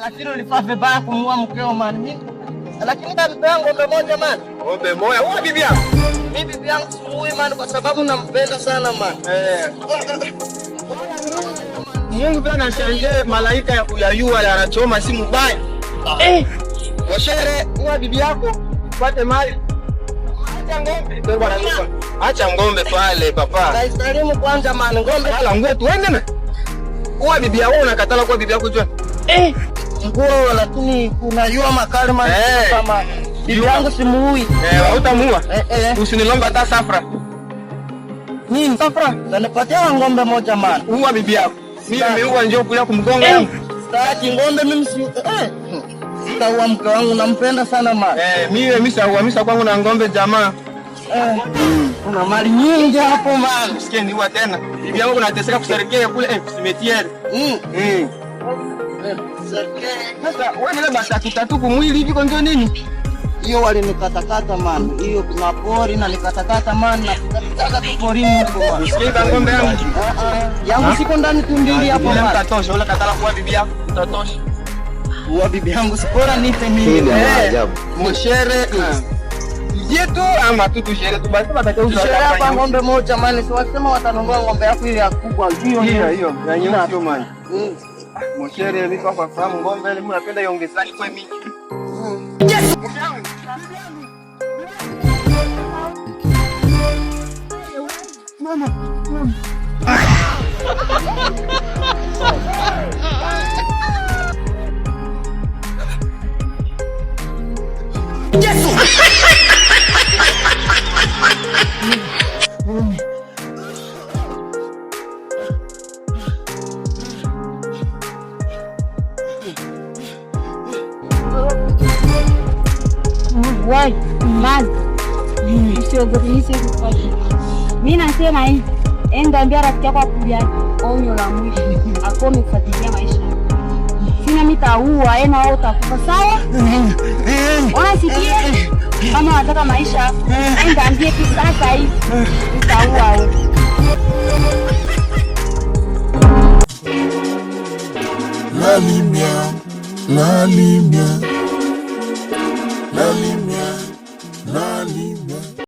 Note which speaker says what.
Speaker 1: Lakini ulifaa vibaya kumuua mkeo man. Lakini bibi yangu ng'ombe moja man.
Speaker 2: Ng'ombe moja. Wewe bibi yangu?
Speaker 1: Mimi bibi yangu simuui man kwa sababu nampenda sana man.
Speaker 2: Mungu bwana anashangaa malaika ya kuyayua anachoma simu mbaya. Washere, wewe bibi yako upate mali. Acha ng'ombe. Bwana nipa. Acha ng'ombe pale papa.
Speaker 1: Naisalimu kwanza man ng'ombe.
Speaker 2: Hala ngwe tuende na. Wewe bibi yako unakatala kwa bibi yako John.
Speaker 1: Nguo lakini unajua makali man kama bibi yangu simuui.
Speaker 2: Utamuua. Usinilomba hata safra.
Speaker 1: Nini safra? Nanipatia ng'ombe moja man.
Speaker 2: Uua bibi yako. Mimi nimeua njoo kulia kumgonga yangu.
Speaker 1: Sitaki ng'ombe mimi sitaua mke wangu nampenda sana man.
Speaker 2: Mimi sitaua kwangu na ng'ombe jamaa.
Speaker 1: Una mali nyingi hapo man.
Speaker 2: Usikie niua tena. Bibi yangu anateseka kuserekea kule cimetière. Sasa wewe ile basi tatu kumwili hivi kwa ndio nini?
Speaker 1: Hiyo walinikatakata man. Hiyo kuna pori na nikatakata man na kutaka porini huko man.
Speaker 2: Usikie ng'ombe yangu.
Speaker 1: Yangu siko ndani tumbili hapo man.
Speaker 2: Utatosha ule katala kwa bibi yako. Utatosha.
Speaker 1: Uwa bibi yangu sikora nipe mimi.
Speaker 2: Mshere. Yetu ama tu tushere tu basi
Speaker 1: batakauza. Tushere hapa ng'ombe moja man. Si wasema watanunua ng'ombe yako ile ya kubwa.
Speaker 2: Hiyo. Na nyeusi hiyo man. Mshere mimi kwa fahamu ng'ombe ile mimi napenda iongezani kwa mingi. Yes! Mama.
Speaker 3: Wai, mazi. Usiogopishe kufanya. Mimi nasema hivi, enda ambia rafiki yako akuja onyo la mwisho. Akome kufuatilia maisha. Sina mitaua, wewe utakufa sawa? Unasikia? Kama unataka maisha, enda ambie sasa hivi. Utaua wewe.
Speaker 4: La lumière, la lumière, la lumière.